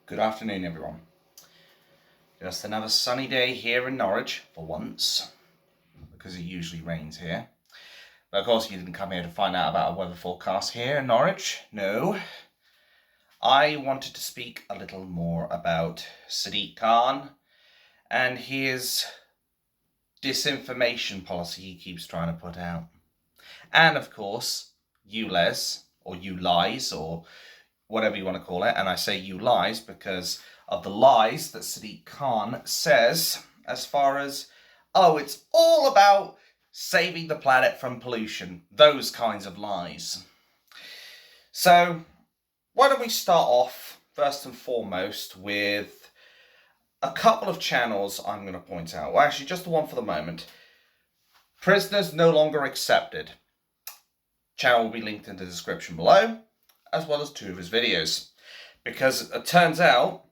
Good afternoon, everyone. Just another sunny day here in Norwich, for once, because it usually rains here. But of course, you didn't come here to find out about a weather forecast here in Norwich. No. I wanted to speak a little more about Sadiq Khan and his disinformation policy he keeps trying to put out. And of course, ULEZ, or ULEZ, or whatever you want to call it. And I say ULEZ because of the lies that Sadiq Khan says as far as, oh, it's all about saving the planet from pollution. Those kinds of lies. So, why don't we start off, first and foremost, with a couple of channels I'm going to point out. Well, actually, just the one for the moment. Prisoners No Longer Accepted. Channel will be linked in the description below, as well as 2 of his videos. Because it turns out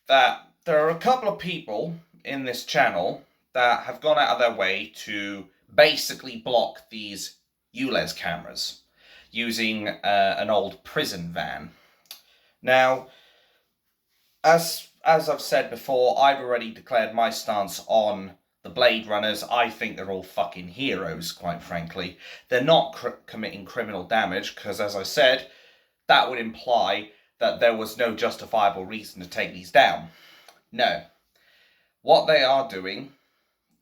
that there are a couple of people in this channel that have gone out of their way to basically block these ULEZ cameras using an old prison van. Now, as I've said before, I've already declared my stance on the Blade Runners. I think they're all fucking heroes, quite frankly. They're not committing criminal damage, because as I said, that would imply that there was no justifiable reason to take these down. No. What they are doing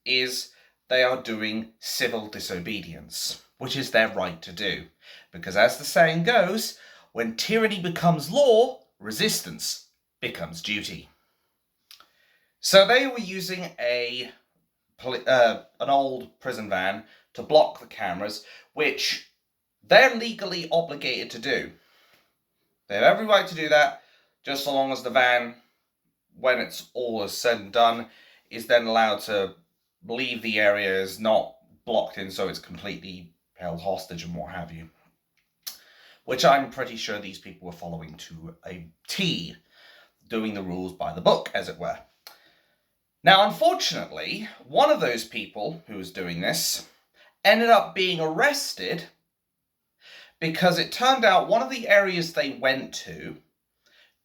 is they are doing civil disobedience, which is their right to do. Because as the saying goes, when tyranny becomes law, resistance becomes duty. So they were using an old prison van to block the cameras, which they're legally obligated to do. They have every right to do that, just so long as the van, when it's all said and done, is then allowed to leave the area, is not blocked in, so it's completely held hostage and what have you. Which I'm pretty sure these people were following to a T, doing the rules by the book, as it were. Now, unfortunately, one of those people who was doing this ended up being arrested because it turned out one of the areas they went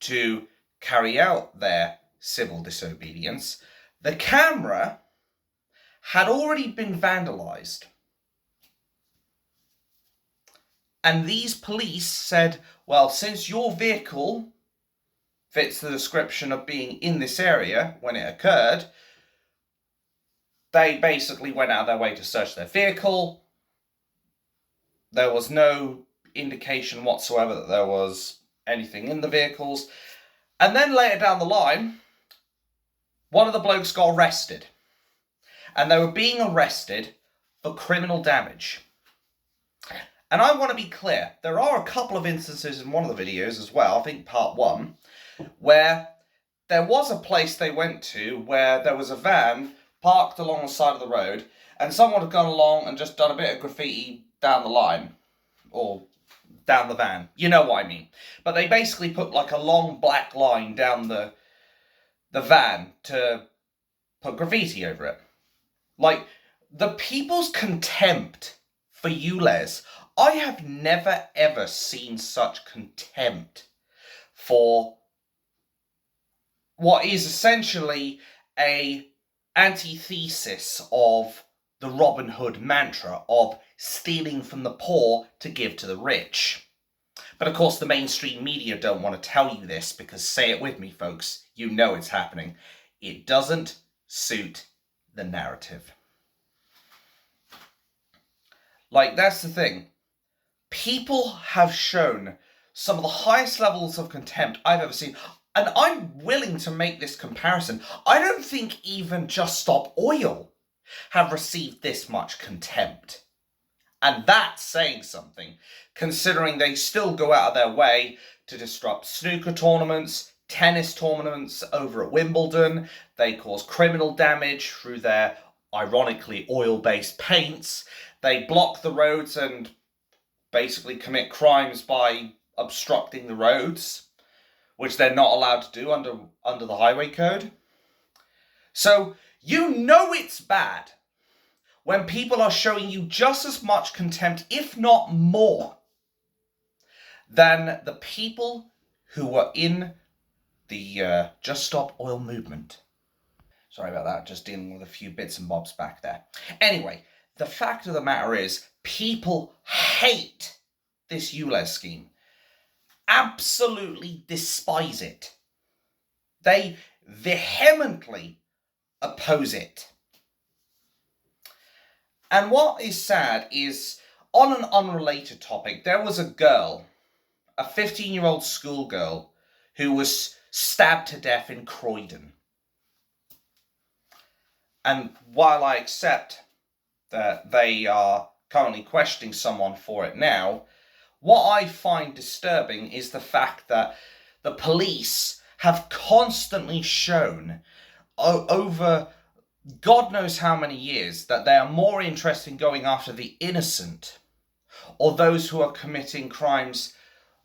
to carry out their civil disobedience, the camera had already been vandalized. And these police said, well, since your vehicle fits the description of being in this area when it occurred, they basically went out of their way to search their vehicle. There was no indication whatsoever that there was anything in the vehicles. And then later down the line, one of the blokes got arrested. And they were being arrested for criminal damage. And I want to be clear, there are a couple of instances in one of the videos as well, I think part 1, where there was a place they went to where there was a van parked along the side of the road, and someone had gone along and just done a bit of graffiti down the line, or down the van. You know what I mean. But they basically put like a long black line down the van to put graffiti over it. Like, the people's contempt for ULEZ, I have never ever seen such contempt for what is essentially a antithesis of the Robin Hood mantra of stealing from the poor to give to the rich. But of course the mainstream media don't want to tell you this, because, say it with me folks, you know it's happening. It doesn't suit the narrative. Like, that's the thing. People have shown some of the highest levels of contempt I've ever seen. And I'm willing to make this comparison. I don't think even Just Stop Oil have received this much contempt. And that's saying something, considering they still go out of their way to disrupt snooker tournaments, tennis tournaments over at Wimbledon. They cause criminal damage through their, ironically, oil-based paints. They block the roads and basically commit crimes by obstructing the roads, which they're not allowed to do under the highway code. So, you know it's bad when people are showing you just as much contempt, if not more, than the people who were in the Just Stop Oil movement. Sorry about that, just dealing with a few bits and bobs back there. Anyway, the fact of the matter is, people hate this ULEZ scheme. Absolutely despise it. They vehemently oppose it. And what is sad is, on an unrelated topic, there was a girl, a 15-year-old schoolgirl, who was stabbed to death in Croydon. And while I accept that they are currently questioning someone for it now, what I find disturbing is the fact that the police have constantly shown over God knows how many years that they are more interested in going after the innocent or those who are committing crimes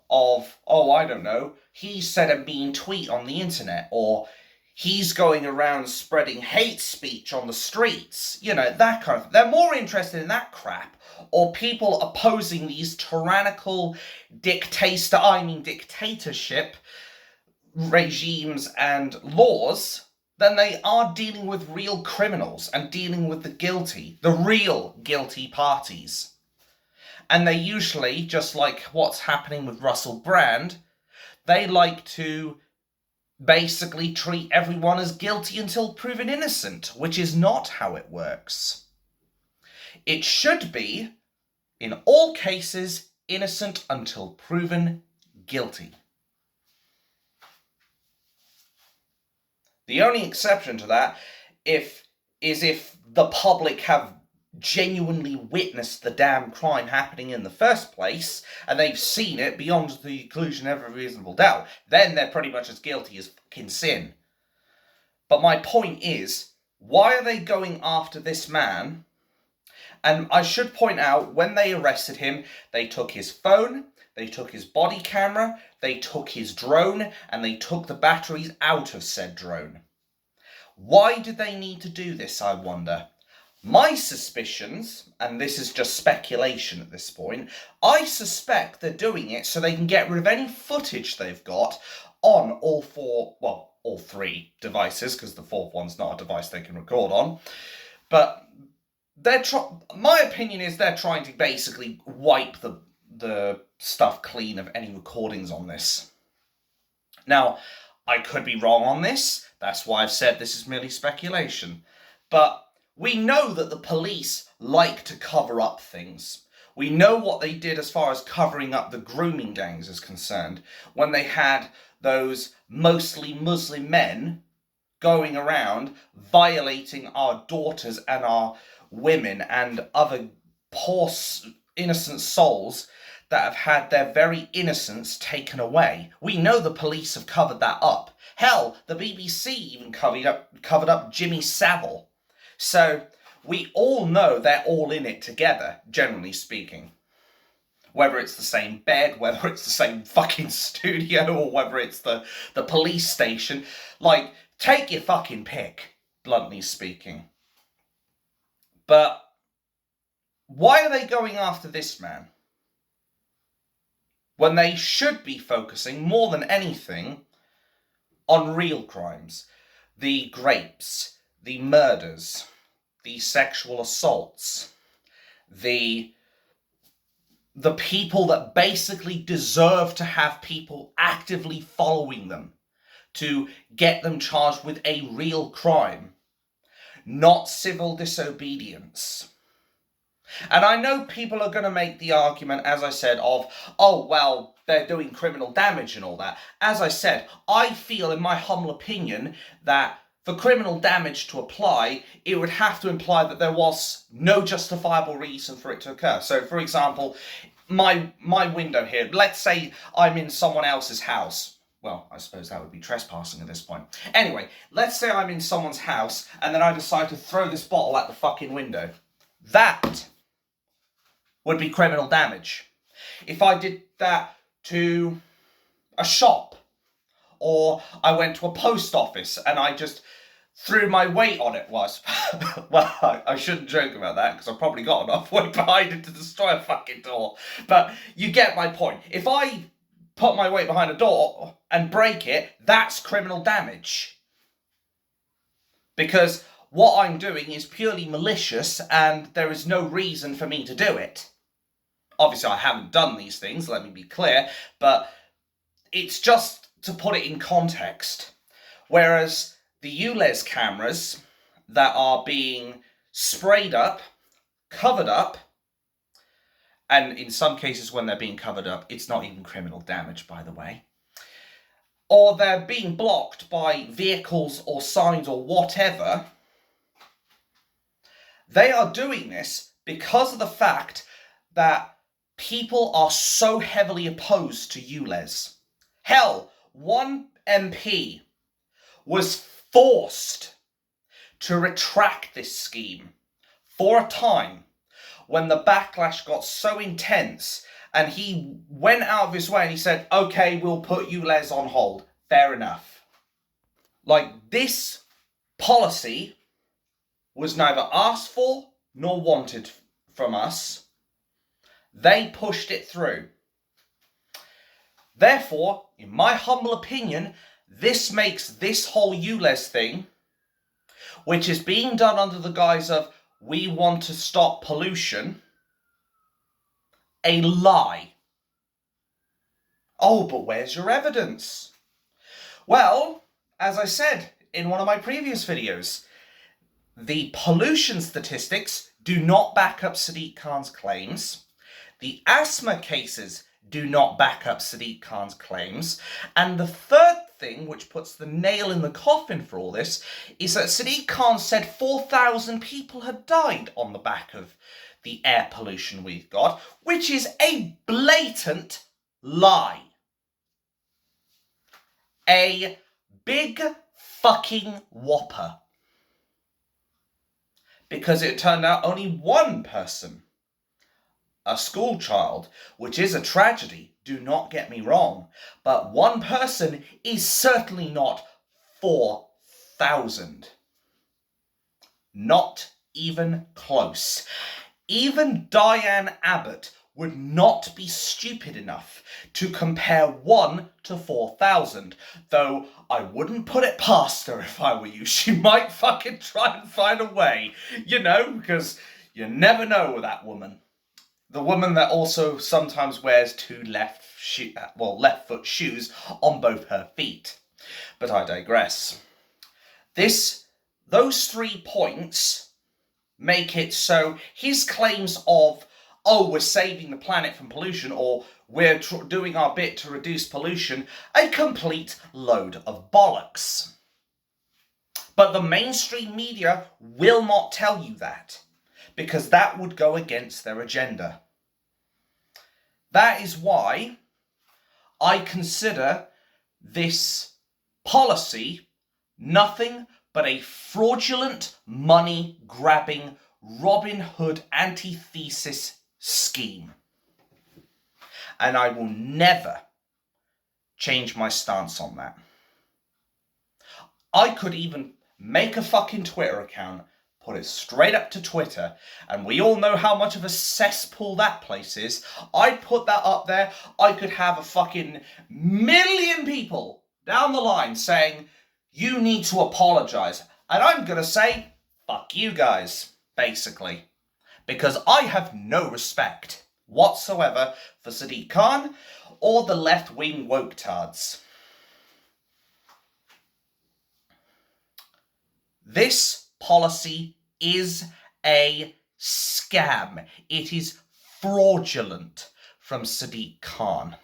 of, oh, I don't know, he said a mean tweet on the internet, or he's going around spreading hate speech on the streets, you know, that kind of thing. They're more interested in that crap, or people opposing these tyrannical dictatorship regimes and laws than they are dealing with real criminals and dealing with the real guilty parties. And they usually, just like what's happening with Russell Brand, they like to basically treat everyone as guilty until proven innocent, which is not how it works. It should be, in all cases, innocent until proven guilty. The only exception to that is if the public have genuinely witnessed the damn crime happening in the first place, and they've seen it beyond the exclusion of every reasonable doubt, then they're pretty much as guilty as fucking sin. But my point is, why are they going after this man? And I should point out, when they arrested him, they took his phone, they took his body camera, they took his drone, and they took the batteries out of said drone. Why did they need to do this, I wonder? My suspicions, and this is just speculation at this point, I suspect they're doing it so they can get rid of any footage they've got on all three devices, because the fourth one's not a device they can record on. But my opinion is they're trying to basically wipe the stuff clean of any recordings on this. Now, I could be wrong on this. That's why I've said this is merely speculation. But we know that the police like to cover up things. We know what they did as far as covering up the grooming gangs is concerned, when they had those mostly Muslim men going around violating our daughters and our women and other poor innocent souls that have had their very innocence taken away. We know the police have covered that up. Hell, the BBC even covered up Jimmy Savile. So we all know they're all in it together, generally speaking. Whether it's the same bed, whether it's the same fucking studio, or whether it's the police station. Like, take your fucking pick, bluntly speaking. But why are they going after this man? When they should be focusing more than anything on real crimes. The rapes, the murders, the sexual assaults, the people that basically deserve to have people actively following them to get them charged with a real crime, not civil disobedience. And I know people are going to make the argument, as I said, of, oh, well, they're doing criminal damage and all that. As I said, I feel, in my humble opinion, that for criminal damage to apply, it would have to imply that there was no justifiable reason for it to occur. So, for example, my window here, let's say I'm in someone else's house. Well, I suppose that would be trespassing at this point. Anyway, let's say I'm in someone's house and then I decide to throw this bottle at the fucking window. That would be criminal damage. If I did that to a shop, or I went to a post office and I just threw my weight on it, well, I shouldn't joke about that because I've probably got enough weight behind it to destroy a fucking door. But you get my point. If I put my weight behind a door and break it, that's criminal damage. Because what I'm doing is purely malicious and there is no reason for me to do it. Obviously, I haven't done these things, let me be clear, but it's just to put it in context. Whereas the ULEZ cameras that are being sprayed up, covered up, and in some cases when they're being covered up, it's not even criminal damage, by the way, or they're being blocked by vehicles or signs or whatever, they are doing this because of the fact that people are so heavily opposed to ULEZ. Hell, one MP was forced to retract this scheme for a time when the backlash got so intense, and he went out of his way and he said, okay, we'll put ULEZ on hold. Fair enough. Like, this policy was neither asked for nor wanted from us. They pushed it through. Therefore, in my humble opinion, this makes this whole ULEZ thing, which is being done under the guise of we want to stop pollution, a lie. Oh, but where's your evidence? Well, as I said in one of my previous videos, the pollution statistics do not back up Sadiq Khan's claims. The asthma cases do not back up Sadiq Khan's claims. And the third thing, which puts the nail in the coffin for all this, is that Sadiq Khan said 4,000 people had died on the back of the air pollution we've got, which is a blatant lie. A big fucking whopper. Because it turned out only one person, a school child, which is a tragedy, do not get me wrong, but one person is certainly not 4,000. Not even close. Even Diane Abbott would not be stupid enough to compare 1 to 4,000, though I wouldn't put it past her if I were you. She might fucking try and find a way, you know, because you never know with that woman. The woman that also sometimes wears two left foot shoes on both her feet. But I digress. Those 3 points make it so his claims of, oh, we're saving the planet from pollution, or we're doing our bit to reduce pollution, a complete load of bollocks. But the mainstream media will not tell you that, because that would go against their agenda. That is why I consider this policy nothing but a fraudulent, money-grabbing, Robin Hood antithesis scheme. And I will never change my stance on that. I could even make a fucking Twitter account, put it straight up to Twitter, and we all know how much of a cesspool that place is. I'd put that up there. I could have a fucking million people down the line saying, you need to apologise. And I'm going to say, fuck you guys, basically. Because I have no respect whatsoever for Sadiq Khan or the left-wing woke-tards. This policy is a scam. It is fraudulent from Sadiq Khan.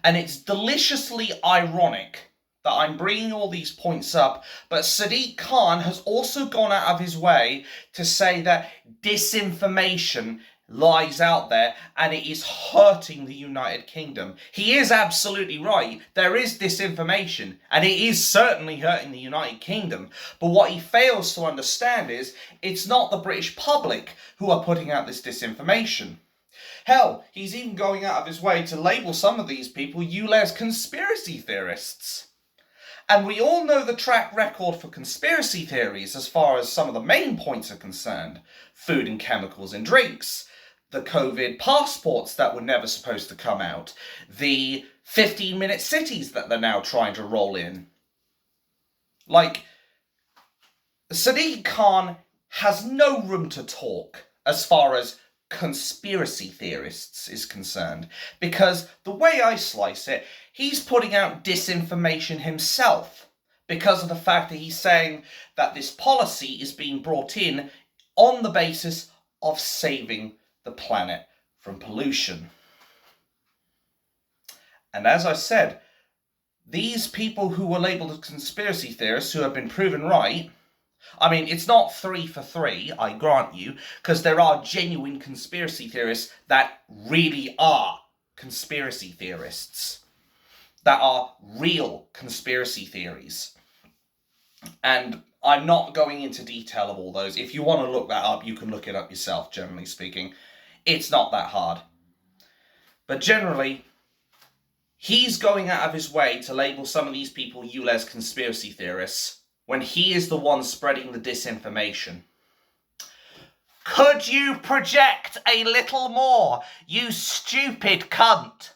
And it's deliciously ironic that I'm bringing all these points up, but Sadiq Khan has also gone out of his way to say that disinformation lies out there and it is hurting the United Kingdom. He is absolutely right. There is disinformation and it is certainly hurting the United Kingdom. But what he fails to understand is it's not the British public who are putting out this disinformation. Hell, he's even going out of his way to label some of these people ULEZ conspiracy theorists. And we all know the track record for conspiracy theories as far as some of the main points are concerned. Food and chemicals in drinks, the COVID passports that were never supposed to come out, the 15-minute cities that they're now trying to roll in. Like, Sadiq Khan has no room to talk as far as conspiracy theorists is concerned, because the way I slice it, he's putting out disinformation himself because of the fact that he's saying that this policy is being brought in on the basis of saving the planet from pollution. And as I said, these people who were labelled as conspiracy theorists who have been proven right, I mean, it's not 3 for 3, I grant you, because there are genuine conspiracy theorists that really are conspiracy theorists, that are real conspiracy theories. And I'm not going into detail of all those. If you want to look that up, you can look it up yourself, generally speaking. It's not that hard. But generally, he's going out of his way to label some of these people ULEZ conspiracy theorists when he is the one spreading the disinformation. Could you project a little more, you stupid cunt?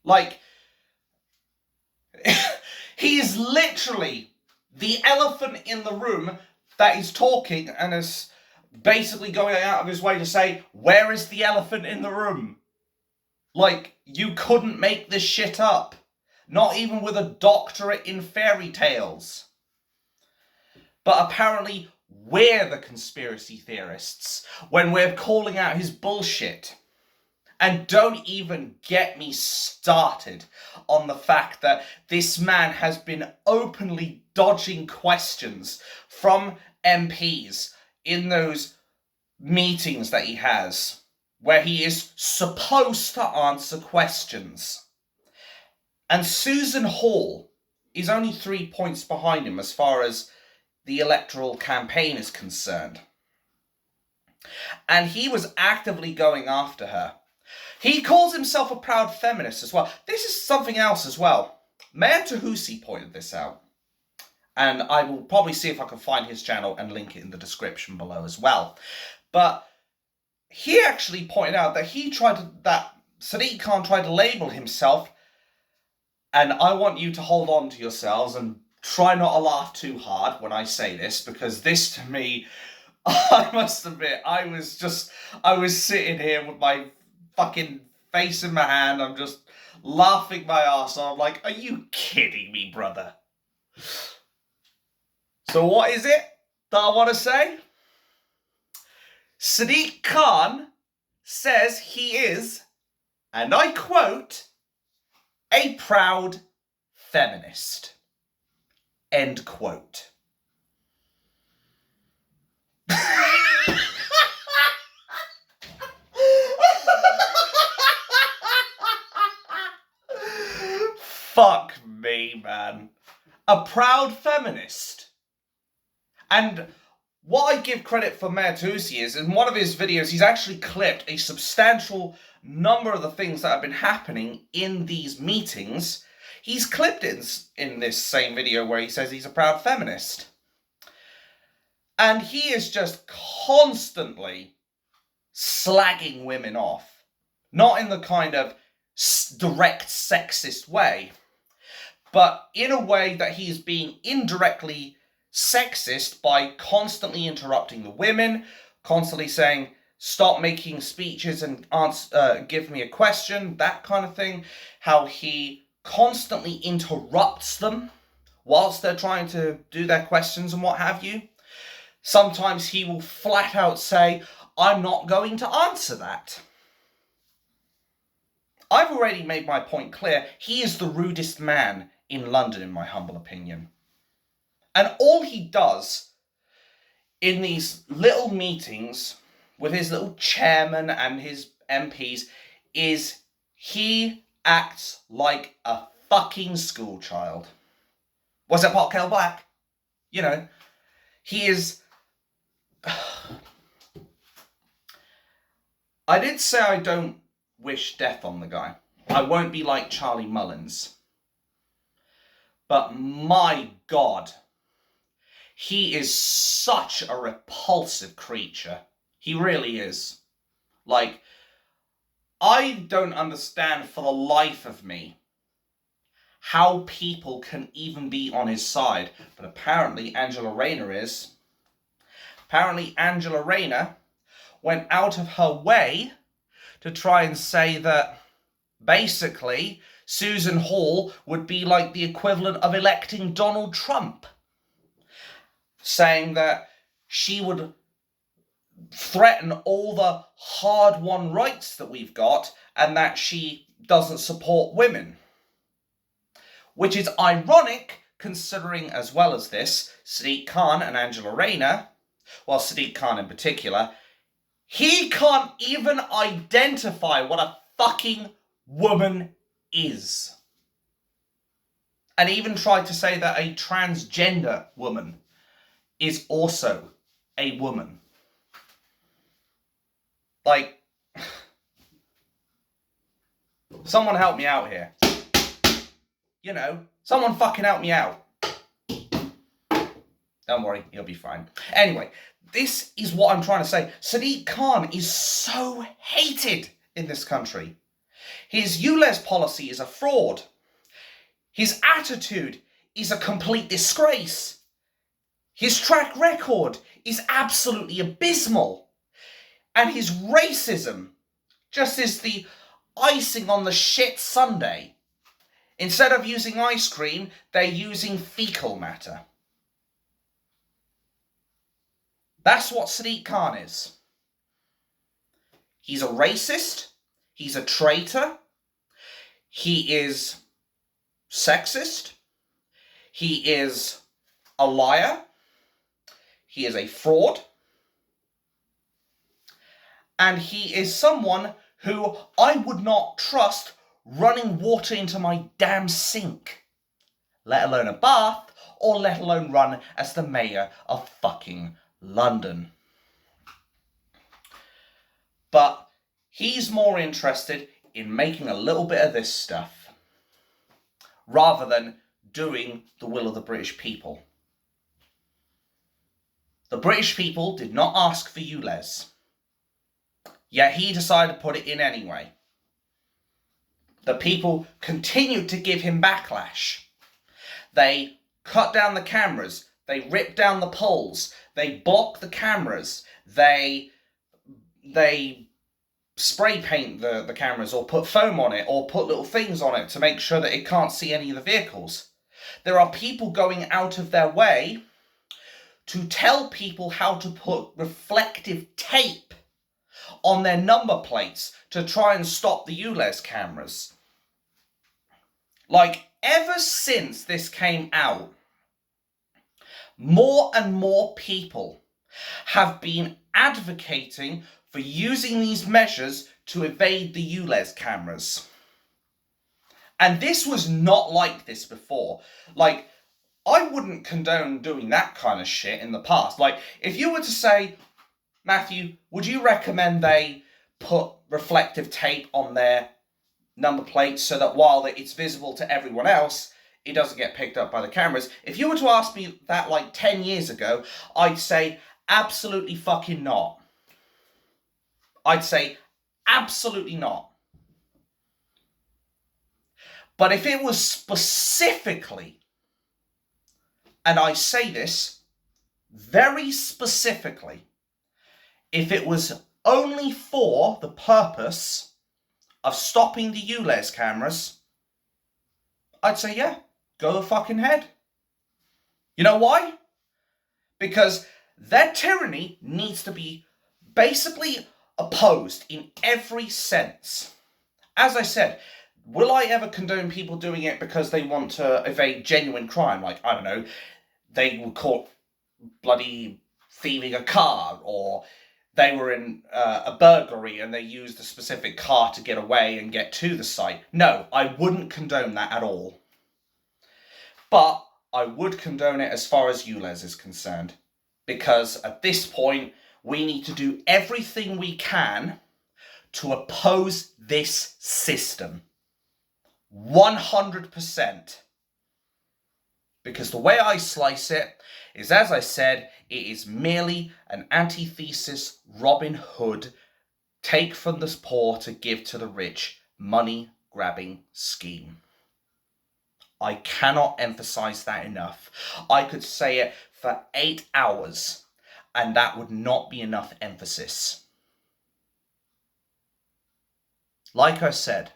Like, he is literally the elephant in the room that is talking and is basically going out of his way to say, where is the elephant in the room? Like, you couldn't make this shit up. Not even with a doctorate in fairy tales. But apparently, we're the conspiracy theorists when we're calling out his bullshit. And don't even get me started on the fact that this man has been openly dodging questions from MPs in those meetings that he has, where he is supposed to answer questions. And Susan Hall is only 3 points behind him as far as the electoral campaign is concerned. And he was actively going after her. He calls himself a proud feminist as well. This is something else as well. Mayor Tahusi pointed this out. And I will probably see if I can find his channel and link it in the description below as well. But he actually pointed out that Sadiq Khan tried to label himself, and I want you to hold on to yourselves and try not to laugh too hard when I say this, because this to me, I must admit, I was sitting here with my fucking face in my hand, I'm just laughing my arse off. I'm like, are you kidding me, brother? So what is it that I want to say? Sadiq Khan says he is, and I quote, a proud feminist. End quote. Fuck me, man. A proud feminist. And what I give credit for Mayor Tahusi is, in one of his videos, he's actually clipped a substantial number of the things that have been happening in these meetings. He's clipped it in this same video where he says he's a proud feminist. And he is just constantly slagging women off. Not in the kind of direct sexist way, but in a way that he is being indirectly sexist by constantly interrupting the women, constantly saying, stop making speeches and give me a question, that kind of thing. How he constantly interrupts them whilst they're trying to do their questions and what have you. Sometimes he will flat out say, I'm not going to answer that. I've already made my point clear. He is the rudest man in London, in my humble opinion. And all he does in these little meetings with his little chairman and his MPs is he acts like a fucking schoolchild. Was it Pot Kettle Black? You know, he is... I did say I don't wish death on the guy. I won't be like Charlie Mullins. But my God, he is such a repulsive creature. He really is. Like, I don't understand for the life of me how people can even be on his side. But apparently Angela Rayner is. Apparently Angela Rayner went out of her way to try and say that basically Susan Hall would be like the equivalent of electing Donald Trump. Saying that she would threaten all the hard-won rights that we've got and that she doesn't support women. Which is ironic, considering as well as this, Sadiq Khan and Angela Rayner, well, Sadiq Khan in particular, he can't even identify what a fucking woman is. And even tried to say that a transgender woman is also a woman. Like, someone help me out here. You know, someone fucking help me out. Don't worry, you'll be fine. Anyway, this is what I'm trying to say. Sadiq Khan is so hated in this country. His ULEZ policy is a fraud. His attitude is a complete disgrace. His track record is absolutely abysmal. And his racism just is the icing on the shit sundae. Instead of using ice cream, they're using fecal matter. That's what Sadiq Khan is. He's a racist. He's a traitor. He is sexist. He is a liar. He is a fraud. And he is someone who I would not trust running water into my damn sink, let alone a bath, or let alone run as the mayor of fucking London. But he's more interested in making a little bit of this stuff, rather than doing the will of the British people. The British people did not ask for ULEZ, yet he decided to put it in anyway. The people continued to give him backlash. They cut down the cameras. They ripped down the poles. They blocked the cameras. They spray paint the cameras or put foam on it or put little things on it to make sure that it can't see any of the vehicles. There are people going out of their way to tell people how to put reflective tape on their number plates to try and stop the ULEZ cameras. Like, ever since this came out, more and more people have been advocating for using these measures to evade the ULEZ cameras. And this was not like this before. Like, I wouldn't condone doing that kind of shit in the past. Like, if you were to say, Matthew, would you recommend they put reflective tape on their number plates so that while it's visible to everyone else, it doesn't get picked up by the cameras? If you were to ask me that like 10 years ago, I'd say absolutely fucking not. I'd say absolutely not. But if it was specifically, and I say this very specifically, if it was only for the purpose of stopping the ULEZ cameras, I'd say, yeah, go the fucking head. You know why? Because their tyranny needs to be basically opposed in every sense. As I said, will I ever condone people doing it because they want to evade genuine crime? Like, I don't know, they were caught bloody thieving a car, or they were in a burglary and they used a specific car to get away and get to the site. No, I wouldn't condone that at all. But I would condone it as far as ULEZ is concerned. Because at this point, we need to do everything we can to oppose this system. 100%. Because the way I slice it is, as I said, it is merely an antithesis Robin Hood take from the poor to give to the rich money-grabbing scheme. I cannot emphasize that enough. I could say it for 8 hours, and that would not be enough emphasis. Like I said,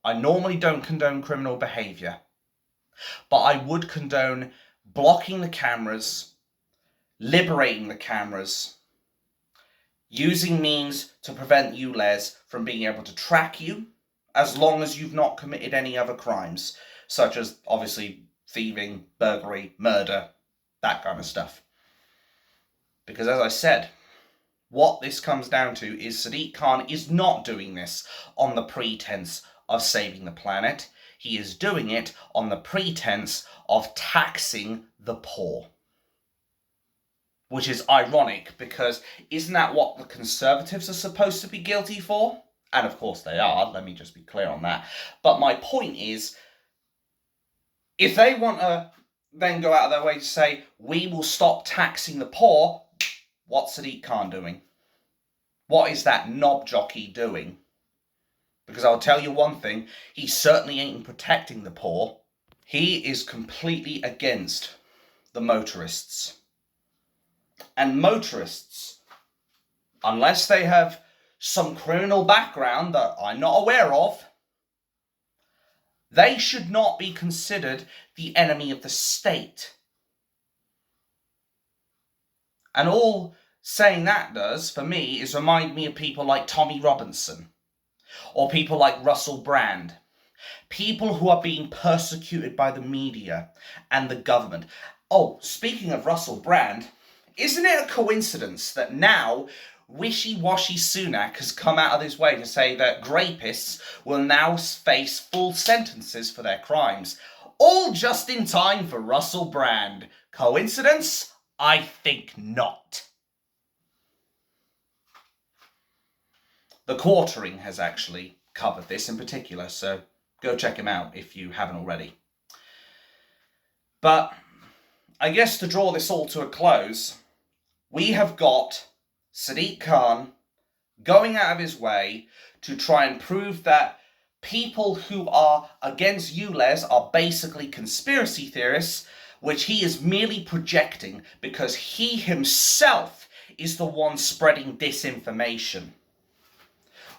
I normally don't condone criminal behaviour, but I would condone blocking the cameras, liberating the cameras, using means to prevent ULEZ from being able to track you, as long as you've not committed any other crimes, such as, obviously, thieving, burglary, murder, that kind of stuff. Because as I said, what this comes down to is Sadiq Khan is not doing this on the pretense of saving the planet. He is doing it on the pretense of taxing the poor. Which is ironic, because isn't that what the Conservatives are supposed to be guilty for? And of course they are, let me just be clear on that. But my point is, if they want to then go out of their way to say, we will stop taxing the poor, what's Sadiq Khan doing? What is that knob jockey doing? Because I'll tell you one thing, he certainly ain't protecting the poor. He is completely against the motorists. And motorists, unless they have some criminal background that I'm not aware of, they should not be considered the enemy of the state. And all saying that does, for me, is remind me of people like Tommy Robinson, or people like Russell Brand. People who are being persecuted by the media and the government. Oh, speaking of Russell Brand, isn't it a coincidence that now wishy-washy Sunak has come out of his way to say that rapists will now face full sentences for their crimes? All just in time for Russell Brand. Coincidence? I think not. The Quartering has actually covered this in particular, so go check him out if you haven't already. But I guess to draw this all to a close, we have got Sadiq Khan going out of his way to try and prove that people who are against ULEZ are basically conspiracy theorists, which he is merely projecting because he himself is the one spreading disinformation.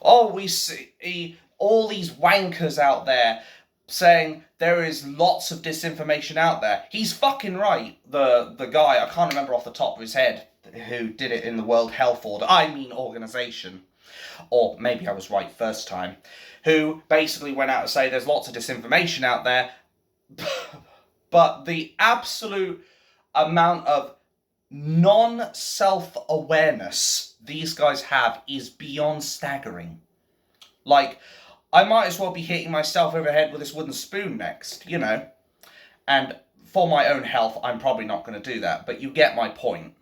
Oh, we see all these wankers out there saying there is lots of disinformation out there. He's fucking right. The guy, I can't remember off the top of his head, who did it in the World Health Organization, or maybe I was right first time, who basically went out to say there's lots of disinformation out there, but the absolute amount of non-self-awareness these guys have is beyond staggering. Like, I might as well be hitting myself over the head with this wooden spoon next, you know. And for my own health, I'm probably not going to do that, but you get my point.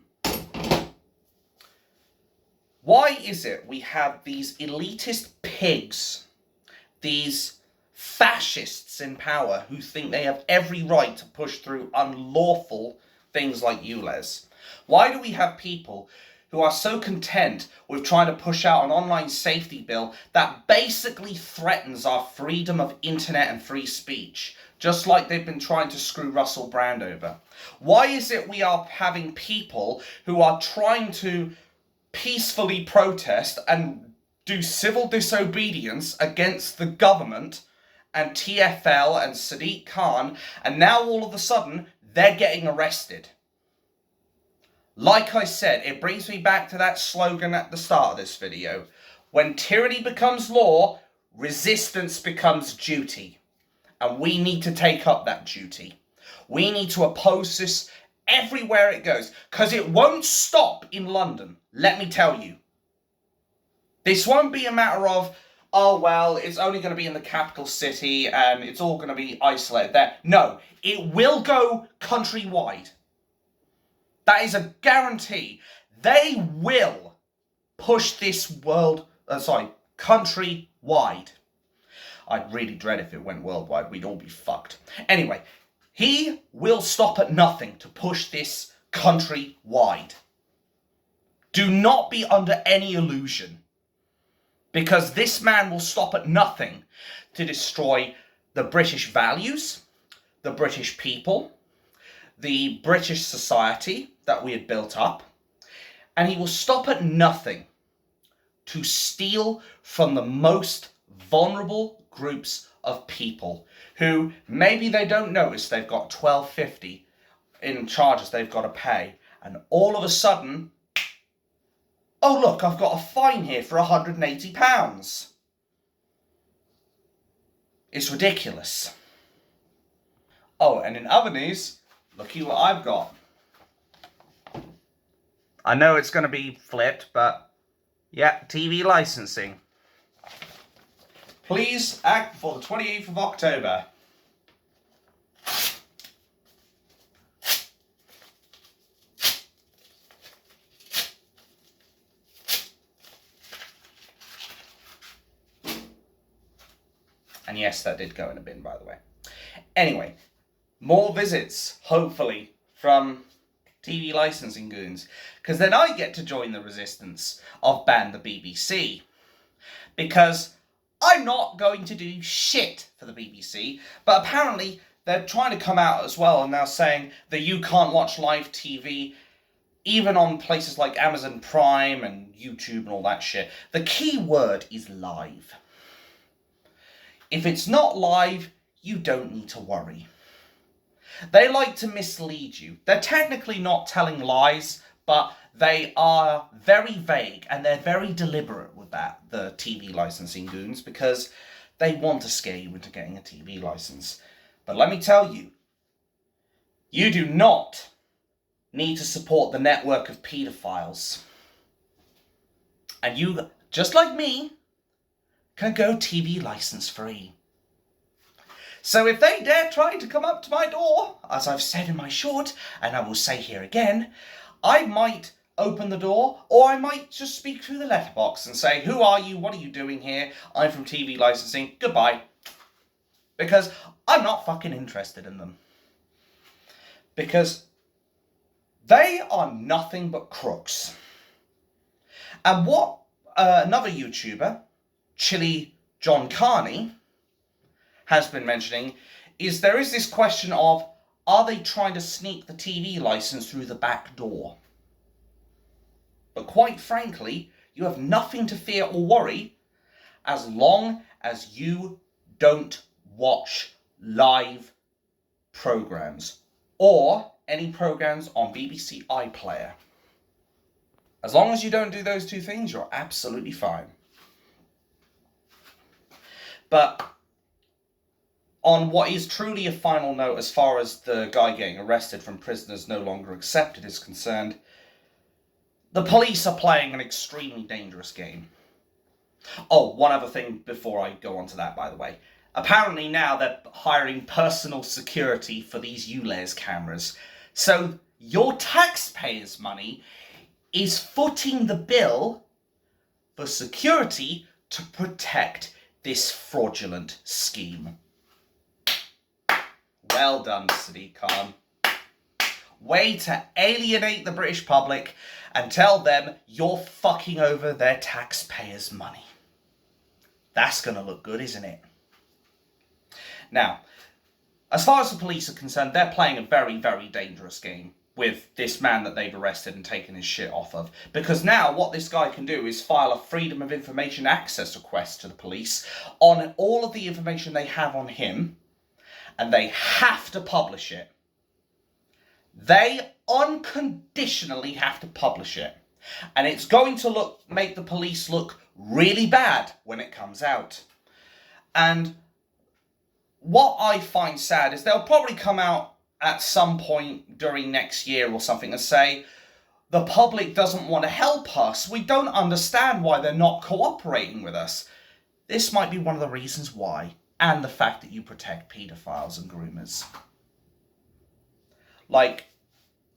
Why is it we have these elitist pigs, these fascists in power who think they have every right to push through unlawful things like ULEZ? Why do we have people who are so content with trying to push out an online safety bill that basically threatens our freedom of internet and free speech, just like they've been trying to screw Russell Brand over? Why is it we are having people who are trying to peacefully protest and do civil disobedience against the government and TfL and Sadiq Khan, and now all of a sudden they're getting arrested? Like I said, it brings me back to that slogan at the start of this video. When tyranny becomes law, resistance becomes duty. And we need to take up that duty. We need to oppose this everywhere it goes, because it won't stop in London, let me tell you. This won't be a matter of, oh well, it's only going to be in the capital city and it's all going to be isolated there. No, it will go countrywide. That is a guarantee. They will push this country wide. I'd really dread if it went worldwide. We'd all be fucked. Anyway, he will stop at nothing to push this country wide. Do not be under any illusion. Because this man will stop at nothing to destroy the British values, the British people, the British society that we had built up, and he will stop at nothing to steal from the most vulnerable groups of people who maybe they don't notice they've got $12.50 in charges they've got to pay, and all of a sudden, oh look, I've got a fine here for £180. It's ridiculous. Oh, and in other news, looky what I've got. I know it's going to be flipped, but yeah, TV licensing. Please act before the 28th of October. And yes, that did go in a bin, by the way. Anyway, more visits, hopefully, from TV licensing goons. Because then I get to join the resistance of ban the BBC. Because I'm not going to do shit for the BBC. But apparently, they're trying to come out as well and now saying that you can't watch live TV even on places like Amazon Prime and YouTube and all that shit. The key word is live. If it's not live, you don't need to worry. They like to mislead you. They're technically not telling lies, but they are very vague and they're very deliberate with that, the TV licensing goons, because they want to scare you into getting a TV license. But let me tell you, you do not need to support the network of paedophiles. And you, just like me, can go TV license free. So if they dare try to come up to my door, as I've said in my short, and I will say here again, I might open the door, or I might just speak through the letterbox and say, who are you, what are you doing here, I'm from TV licensing, goodbye. Because I'm not fucking interested in them. Because they are nothing but crooks. And what another YouTuber, Chili John Carney, has been mentioning is there is this question of, are they trying to sneak the TV license through the back door? But quite frankly, you have nothing to fear or worry as long as you don't watch live programs or any programs on BBC iPlayer. As long as you don't do those two things, you're absolutely fine. But on what is truly a final note as far as the guy getting arrested from Prisoners No Longer Accepted is concerned, the police are playing an extremely dangerous game. Oh, one other thing before I go on to that, by the way. Apparently now they're hiring personal security for these ULEZ cameras. So your taxpayers' money is footing the bill for security to protect this fraudulent scheme. Well done, Sadiq Khan. Way to alienate the British public and tell them you're fucking over their taxpayers' money. That's going to look good, isn't it? Now, as far as the police are concerned, they're playing a very, very dangerous game with this man that they've arrested and taken his shit off of. Because now what this guy can do is file a Freedom of Information Access request to the police on all of the information they have on him, and they have to publish it. They unconditionally have to publish it. And it's going to make the police look really bad when it comes out. And what I find sad is they'll probably come out at some point during next year or something and say, the public doesn't want to help us. We don't understand why they're not cooperating with us. This might be one of the reasons why. And the fact that you protect paedophiles and groomers. Like,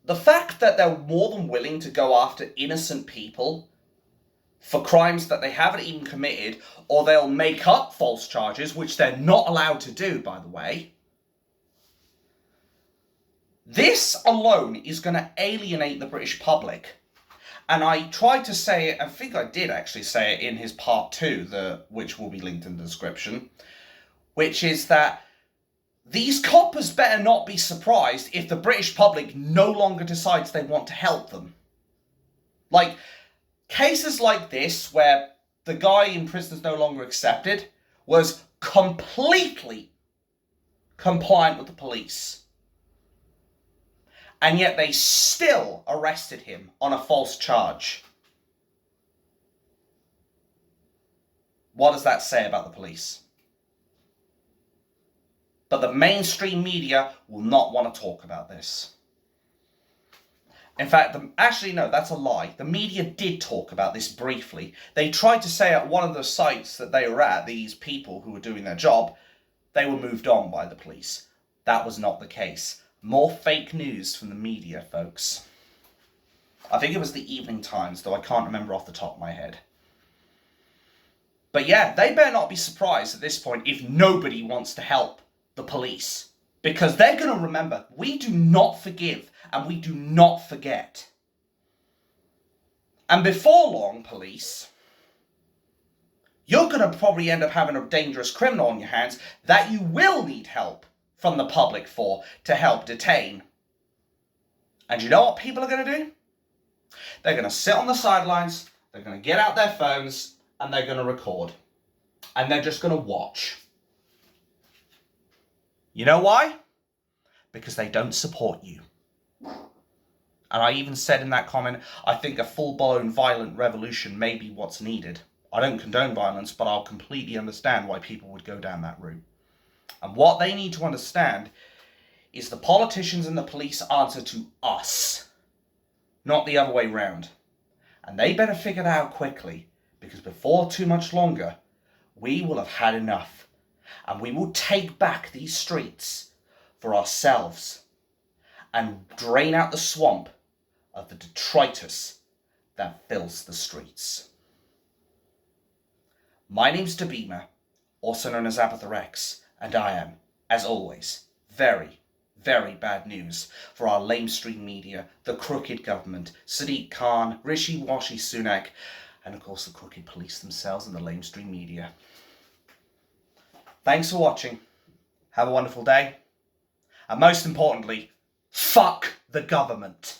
the fact that they're more than willing to go after innocent people for crimes that they haven't even committed, or they'll make up false charges, which they're not allowed to do, by the way. This alone is going to alienate the British public. And I tried to say it, I think I did actually say it in his part 2, which will be linked in the description, which is that these coppers better not be surprised if the British public no longer decides they want to help them. Like, cases like this, where the guy in prison is no longer accepted, was completely compliant with the police. And yet they still arrested him on a false charge. What does that say about the police? But the mainstream media will not want to talk about this. In fact, actually no, that's a lie. The media did talk about this briefly. They tried to say at one of the sites that they were at, these people who were doing their job, they were moved on by the police. That was not the case. More fake news from the media, folks. I think it was the Evening Times, though I can't remember off the top of my head. But yeah, they better not be surprised at this point if nobody wants to help the police. Because they're going to remember, we do not forgive and we do not forget. And before long, police, you're going to probably end up having a dangerous criminal on your hands that you will need help from the public to help detain. And you know what people are going to do? They're going to sit on the sidelines, they're going to get out their phones, and they're going to record. And they're just going to watch. You know why? Because they don't support you. And I even said in that comment, I think a full-blown violent revolution may be what's needed. I don't condone violence, but I'll completely understand why people would go down that route. And what they need to understand is the politicians and the police answer to us, not the other way round. And they better figure that out quickly, because before too much longer, we will have had enough. And we will take back these streets for ourselves and drain out the swamp of the detritus that fills the streets. My name's Dabima, also known as Abathorex, and I am, as always, very, very bad news for our lamestream media, the crooked government, Sadiq Khan, Rishi-Washi Sunak, and of course the crooked police themselves and the lamestream media. Thanks for watching. Have a wonderful day. And most importantly, fuck the government.